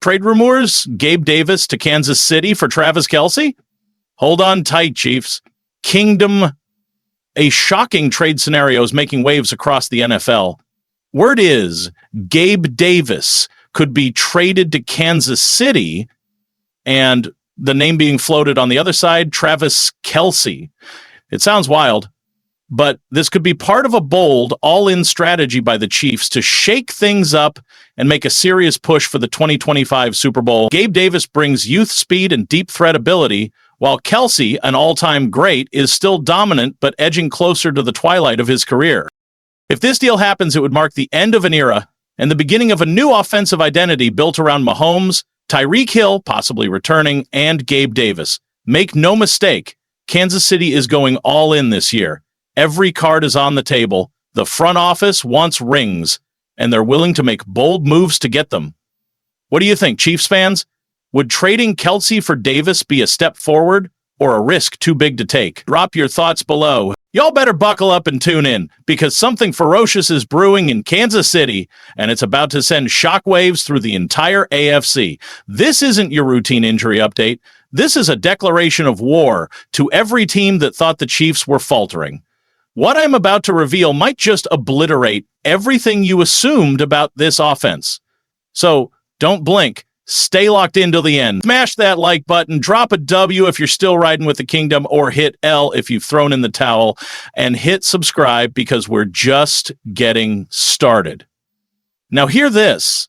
Trade rumors, Gabe Davis to Kansas City for Travis Kelce? Hold on tight, Chiefs. Kingdom, a shocking trade scenario is making waves across the NFL. Word is Gabe Davis could be traded to Kansas City, and the name being floated on the other side, Travis Kelce. It sounds wild, but this could be part of a bold, all-in strategy by the Chiefs to shake things up and make a serious push for the 2025 Super Bowl. Gabe Davis brings youth, speed, and deep threat ability, while Kelce, an all-time great, is still dominant but edging closer to the twilight of his career. If this deal happens, it would mark the end of an era and the beginning of a new offensive identity built around Mahomes, Tyreek Hill, possibly returning, and Gabe Davis. Make no mistake, Kansas City is going all in this year. Every card is on the table. The front office wants rings, and they're willing to make bold moves to get them. What do you think, Chiefs fans? Would trading Kelce for Davis be a step forward or a risk too big to take? Drop your thoughts below. Y'all better buckle up and tune in, because something ferocious is brewing in Kansas City, and it's about to send shockwaves through the entire AFC. This isn't your routine injury update. This is a declaration of war to every team that thought the Chiefs were faltering. What I'm about to reveal might just obliterate everything you assumed about this offense. So don't blink. Stay locked in till the end. Smash that like button, drop a W if you're still riding with the kingdom, or hit L if you've thrown in the towel, and hit subscribe because we're just getting started. Now hear this.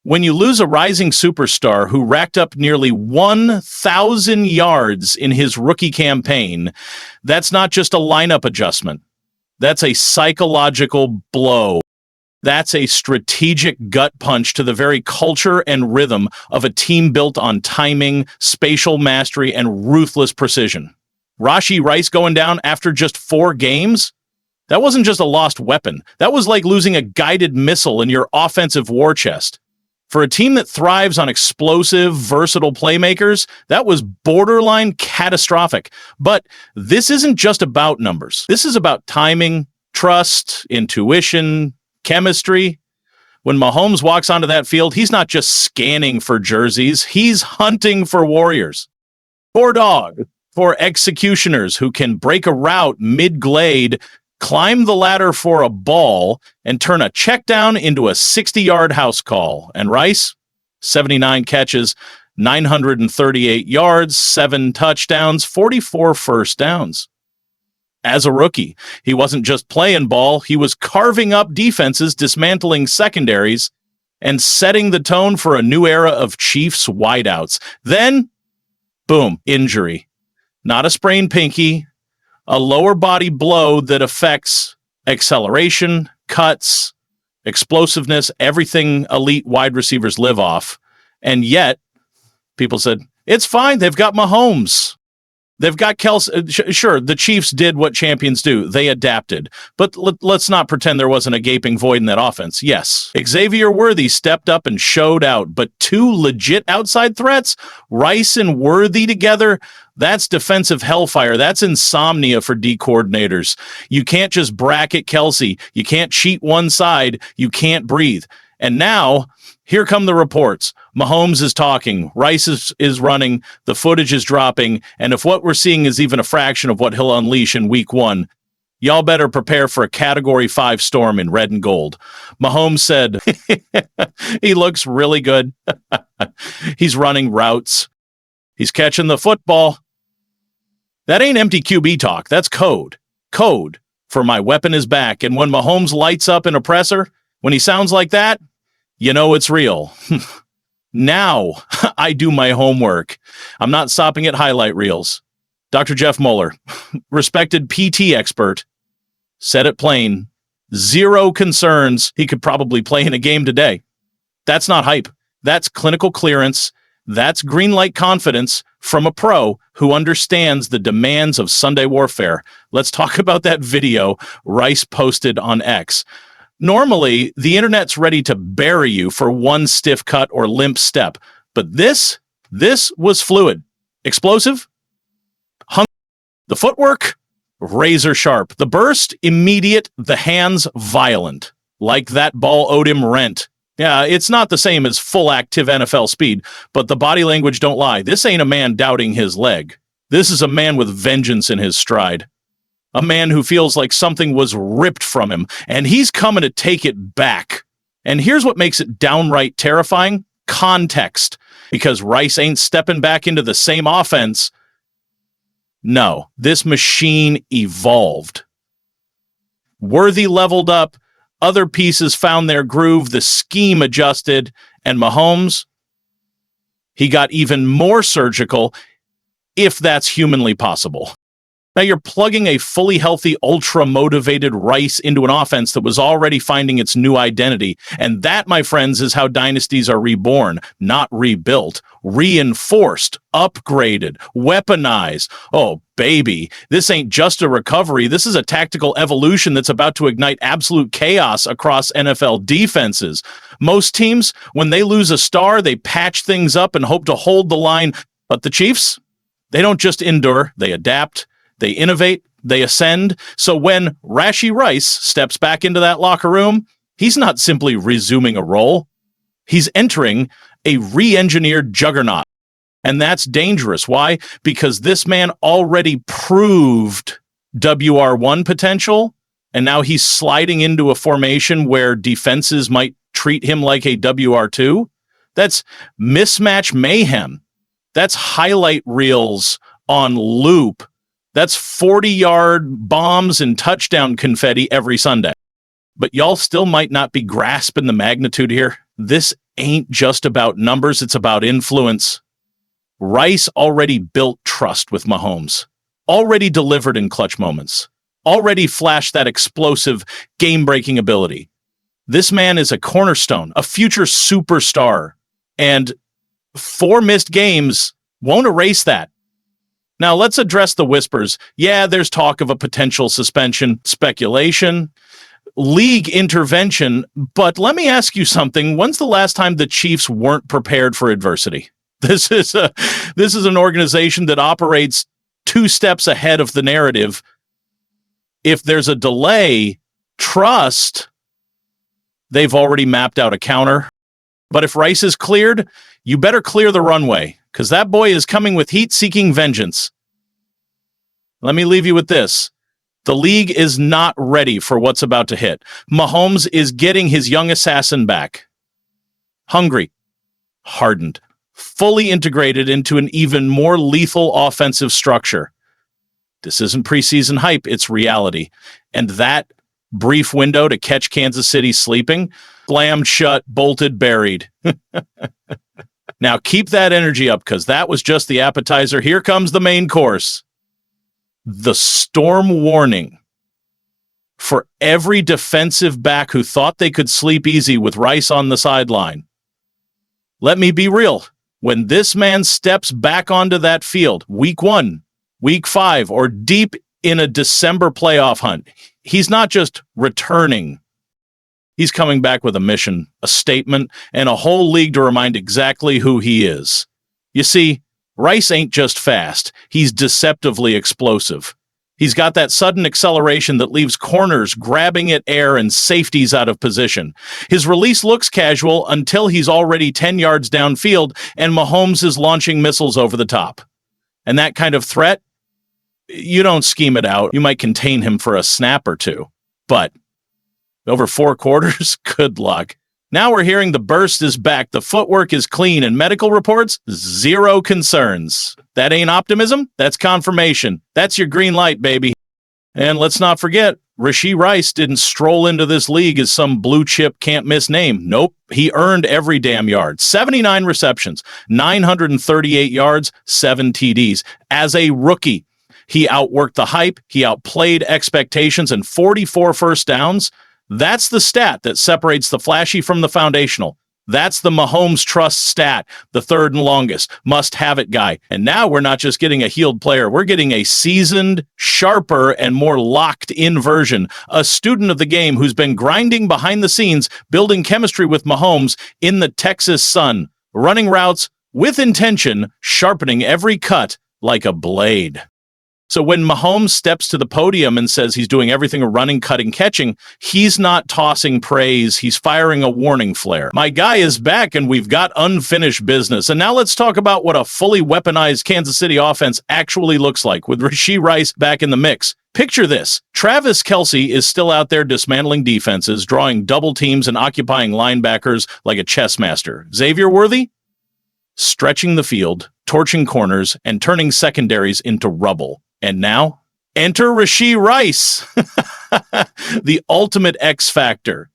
When you lose a rising superstar who racked up nearly 1,000 yards in his rookie campaign, that's not just a lineup adjustment. That's a psychological blow. That's a strategic gut punch to the very culture and rhythm of a team built on timing, spatial mastery, and ruthless precision. Rashee Rice going down after just 4 games? That wasn't just a lost weapon. That was like losing a guided missile in your offensive war chest. For a team that thrives on explosive, versatile playmakers, that was borderline catastrophic. But this isn't just about numbers. This is about timing, trust, intuition, chemistry. When Mahomes walks onto that field, he's not just scanning for jerseys, he's hunting for warriors. For dog, for executioners who can break a route mid-glade, climb the ladder for a ball, and turn a check down into a 60-yard house call. And Rice, 79 catches, 938 yards, 7 touchdowns, 44 first downs. As a rookie, he wasn't just playing ball, he was carving up defenses, dismantling secondaries, and setting the tone for a new era of Chiefs wideouts. Then, boom, injury. Not a sprained pinky, a lower body blow that affects acceleration, cuts, explosiveness, everything elite wide receivers live off. And yet, people said, it's fine, they've got Mahomes. They've got Kelce. Sure, the Chiefs did what champions do. They adapted. But let's not pretend there wasn't a gaping void in that offense. Yes, Xavier Worthy stepped up and showed out. But 2 legit outside threats, Rice and Worthy together, that's defensive hellfire. That's insomnia for D coordinators. You can't just bracket Kelce. You can't cheat one side. You can't breathe. And now, here come the reports. Mahomes is talking, Rice is running, the footage is dropping, and if what we're seeing is even a fraction of what he'll unleash in week 1, y'all better prepare for a Category 5 storm in red and gold. Mahomes said, he looks really good. He's running routes. He's catching the football. That ain't empty QB talk. That's code. Code for my weapon is back. And when Mahomes lights up in a presser, when he sounds like that, you know it's real. Now I do my homework. I'm not stopping at highlight reels. Dr. Jeff Mueller, respected PT expert, said it plain. 0 concerns. He could probably play in a game today. That's not hype. That's clinical clearance. That's green light confidence from a pro who understands the demands of Sunday warfare. Let's talk about that video Rice posted on X. Normally, the internet's ready to bury you for one stiff cut or limp step, but this was fluid, explosive, the footwork, razor sharp, the burst, immediate, the hands, violent, like that ball owed him rent. Yeah, it's not the same as full active NFL speed, but the body language don't lie. This ain't a man doubting his leg. This is a man with vengeance in his stride. A man who feels like something was ripped from him, and he's coming to take it back. And here's what makes it downright terrifying: context. Because Rice ain't stepping back into the same offense. No, this machine evolved. Worthy leveled up, other pieces found their groove, the scheme adjusted, and Mahomes, he got even more surgical, if that's humanly possible. Now you're plugging a fully healthy, ultra-motivated Rice into an offense that was already finding its new identity. And that, my friends, is how dynasties are reborn, not rebuilt, reinforced, upgraded, weaponized. Oh, baby, this ain't just a recovery. This is a tactical evolution that's about to ignite absolute chaos across NFL defenses. Most teams, when they lose a star, they patch things up and hope to hold the line. But the Chiefs, they don't just endure, they adapt. They innovate, they ascend. So when Rashee Rice steps back into that locker room, he's not simply resuming a role. He's entering a re-engineered juggernaut. And that's dangerous. Why? Because this man already proved WR1 potential, and now he's sliding into a formation where defenses might treat him like a WR2. That's mismatch mayhem. That's highlight reels on loop. That's 40-yard bombs and touchdown confetti every Sunday. But y'all still might not be grasping the magnitude here. This ain't just about numbers, it's about influence. Rice already built trust with Mahomes, already delivered in clutch moments, already flashed that explosive, game-breaking ability. This man is a cornerstone, a future superstar, and 4 missed games won't erase that. Now, let's address the whispers. Yeah, there's talk of a potential suspension, speculation, league intervention, but let me ask you something. When's the last time the Chiefs weren't prepared for adversity? This is an organization that operates 2 steps ahead of the narrative. If there's a delay, trust, they've already mapped out a counter. But if Rice is cleared, you better clear the runway, because that boy is coming with heat-seeking vengeance. Let me leave you with this. The league is not ready for what's about to hit. Mahomes is getting his young assassin back. Hungry, hardened, fully integrated into an even more lethal offensive structure. This isn't preseason hype, it's reality. And that brief window to catch Kansas City sleeping, slammed shut, bolted, buried. Now keep that energy up, because that was just the appetizer. Here comes the main course. The storm warning for every defensive back who thought they could sleep easy with Rice on the sideline. Let me be real. When this man steps back onto that field, week 1, week 5, or deep in a December playoff hunt, he's not just returning. He's coming back with a mission, a statement, and a whole league to remind exactly who he is. You see, Rice ain't just fast, he's deceptively explosive. He's got that sudden acceleration that leaves corners grabbing at air and safeties out of position. His release looks casual until he's already 10 yards downfield and Mahomes is launching missiles over the top. And that kind of threat, you don't scheme it out. You might contain him for a snap or two. But over 4 quarters, good luck. Now we're hearing the burst is back, the footwork is clean, and medical reports, 0 concerns. That ain't optimism, that's confirmation. That's your green light, baby. And let's not forget, Rashee Rice didn't stroll into this league as some blue-chip can't-miss name. Nope, he earned every damn yard. 79 receptions, 938 yards, 7 TDs. As a rookie, he outworked the hype, he outplayed expectations, and 44 first downs. That's the stat that separates the flashy from the foundational. That's the Mahomes trust stat, the third and longest, must-have-it guy. And now we're not just getting a healed player, we're getting a seasoned, sharper, and more locked-in version, a student of the game who's been grinding behind the scenes, building chemistry with Mahomes in the Texas sun, running routes with intention, sharpening every cut like a blade. So when Mahomes steps to the podium and says he's doing everything running, cutting, catching, he's not tossing praise. He's firing a warning flare. My guy is back and we've got unfinished business. And now let's talk about what a fully weaponized Kansas City offense actually looks like with Rashee Rice back in the mix. Picture this. Travis Kelce is still out there dismantling defenses, drawing double teams and occupying linebackers like a chess master. Xavier Worthy? Stretching the field, torching corners, and turning secondaries into rubble. And now, enter Rashee Rice, the ultimate X factor.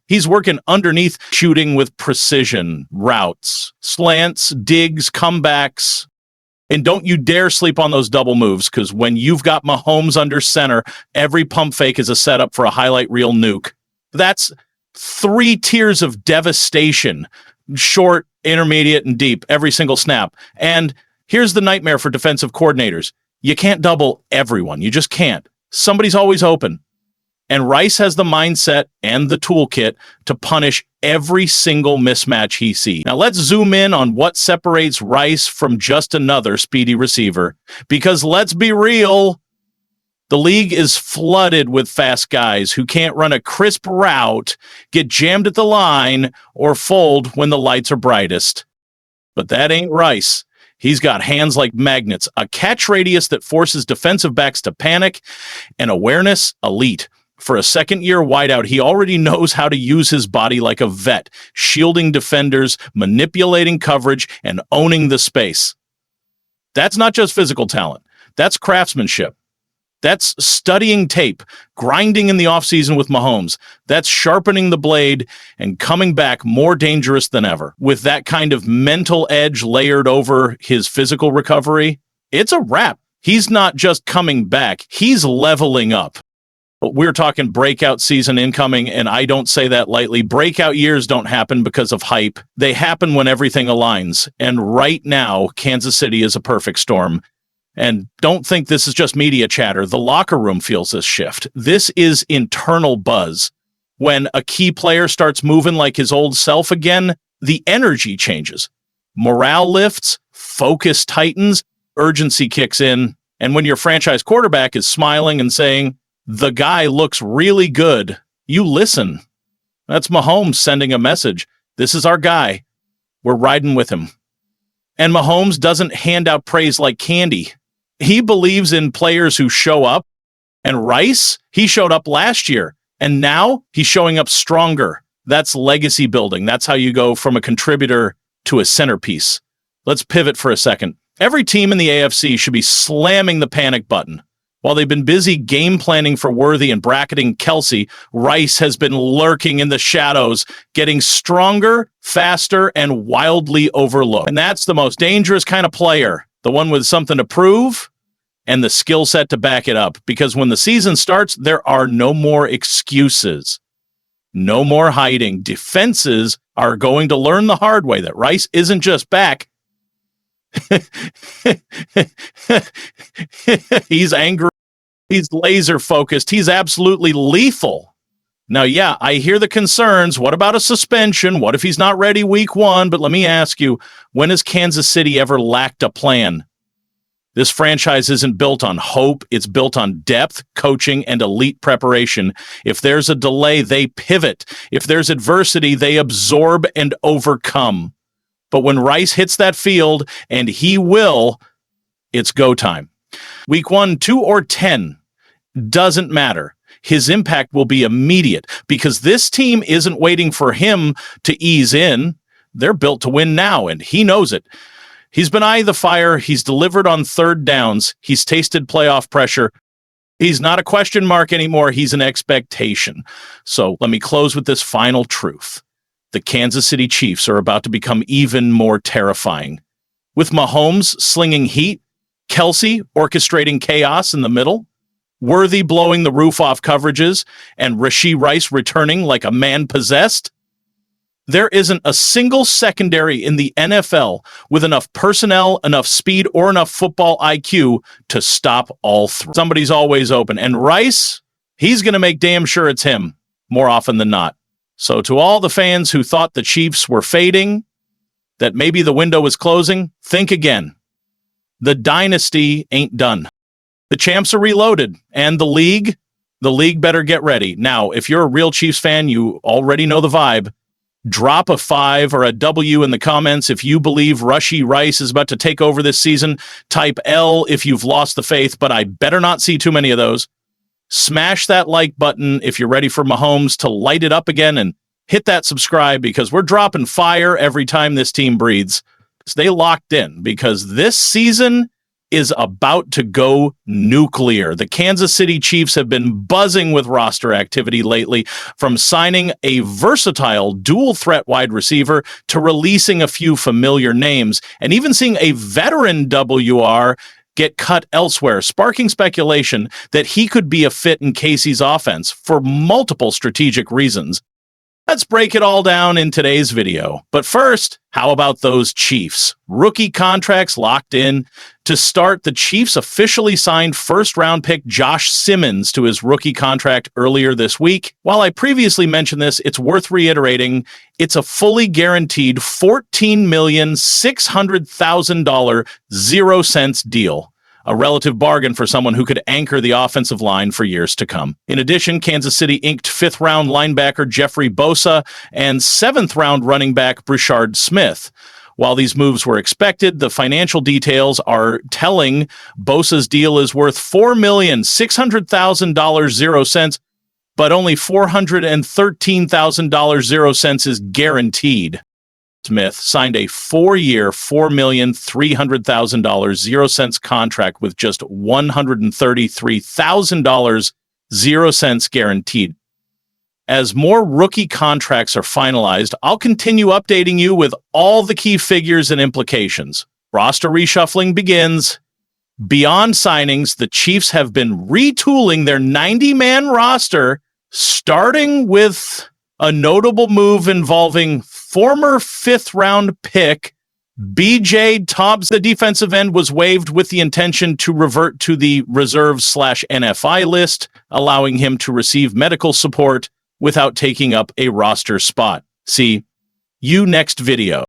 He's working underneath, shooting with precision, routes, slants, digs, comebacks. And don't you dare sleep on those double moves, because when you've got Mahomes under center, every pump fake is a setup for a highlight reel nuke. That's 3 tiers of devastation, short, intermediate, and deep, every single snap. And here's the nightmare for defensive coordinators. You can't double everyone. You just can't. Somebody's always open. And Rice has the mindset and the toolkit to punish every single mismatch he sees. Now let's zoom in on what separates Rice from just another speedy receiver. Because let's be real, the league is flooded with fast guys who can't run a crisp route, get jammed at the line, or fold when the lights are brightest. But that ain't Rice. He's got hands like magnets, a catch radius that forces defensive backs to panic, and awareness elite. For a second-year wideout, he already knows how to use his body like a vet, shielding defenders, manipulating coverage, and owning the space. That's not just physical talent. That's craftsmanship. That's studying tape, grinding in the offseason with Mahomes. That's sharpening the blade and coming back more dangerous than ever. With that kind of mental edge layered over his physical recovery, it's a wrap. He's not just coming back, he's leveling up. We're talking breakout season incoming, and I don't say that lightly. Breakout years don't happen because of hype. They happen when everything aligns. And right now, Kansas City is a perfect storm. And don't think this is just media chatter. The locker room feels this shift. This is internal buzz. When a key player starts moving like his old self again, the energy changes. Morale lifts, focus tightens, urgency kicks in. And when your franchise quarterback is smiling and saying, "The guy looks really good," you listen. That's Mahomes sending a message. This is our guy. We're riding with him. And Mahomes doesn't hand out praise like candy. He believes in players who show up. And Rice, he showed up last year. And now he's showing up stronger. That's legacy building. That's how you go from a contributor to a centerpiece. Let's pivot for a second. Every team in the AFC should be slamming the panic button. While they've been busy game planning for Worthy and bracketing Kelce, Rice has been lurking in the shadows, getting stronger, faster, and wildly overlooked. And that's the most dangerous kind of player, the one with something to prove and the skill set to back it up. Because when the season starts, there are no more excuses, no more hiding. Defenses are going to learn the hard way that Rice isn't just back. He's angry. He's laser focused. He's absolutely lethal. Now, yeah, I hear the concerns. What about a suspension? What if he's not ready week 1? But let me ask you, when has Kansas City ever lacked a plan? This franchise isn't built on hope. It's built on depth, coaching, and elite preparation. If there's a delay, they pivot. If there's adversity, they absorb and overcome. But when Rice hits that field, and he will, it's go time. Week 1, 2, or 10, doesn't matter. His impact will be immediate because this team isn't waiting for him to ease in. They're built to win now, and he knows it. He's been eyeing the fire. He's delivered on third downs. He's tasted playoff pressure. He's not a question mark anymore. He's an expectation. So let me close with this final truth. The Kansas City Chiefs are about to become even more terrifying. With Mahomes slinging heat, Kelce orchestrating chaos in the middle, Worthy blowing the roof off coverages, and Rashee Rice returning like a man possessed, there isn't a single secondary in the NFL with enough personnel, enough speed, or enough football IQ to stop all three. Somebody's always open. And Rice, he's going to make damn sure it's him more often than not. So to all the fans who thought the Chiefs were fading, that maybe the window was closing, think again. The dynasty ain't done. The champs are reloaded, and the league better get ready. Now, if you're a real Chiefs fan, you already know the vibe. Drop a 5 or a W in the comments if you believe Rashee Rice is about to take over this season. Type L if you've lost the faith, but I better not see too many of those. Smash that like button if you're ready for Mahomes to light it up again, and hit that subscribe because we're dropping fire every time this team breathes. Stay locked in because this season is about to go nuclear. The Kansas City Chiefs have been buzzing with roster activity lately, from signing a versatile dual threat wide receiver to releasing a few familiar names, and even seeing a veteran WR get cut elsewhere, sparking speculation that he could be a fit in Casey's offense for multiple strategic reasons. Let's break it all down in today's video. But first, how about those Chiefs? Rookie contracts locked in. To start, the Chiefs officially signed first-round pick Josh Simmons to his rookie contract earlier this week. While I previously mentioned this, it's worth reiterating. It's a fully guaranteed $14,600,000 0-cents deal. A relative bargain for someone who could anchor the offensive line for years to come. In addition, Kansas City inked 5th-round linebacker Jeffrey Bosa and 7th-round running back Brashard Smith. While these moves were expected, the financial details are telling. Bosa's deal is worth $4,600,000 0-cents, but only $413,000 0-cents is guaranteed. Smith signed a 4-year, $4,300,000 0-cents contract with just $133,000 0-cents guaranteed. As more rookie contracts are finalized, I'll continue updating you with all the key figures and implications. Roster reshuffling begins. Beyond signings, the Chiefs have been retooling their 90-man roster, starting with a notable move involving former 5th-round pick B.J. Dobbs. The defensive end was waived with the intention to revert to the reserve/NFI list, allowing him to receive medical support without taking up a roster spot. See you next video.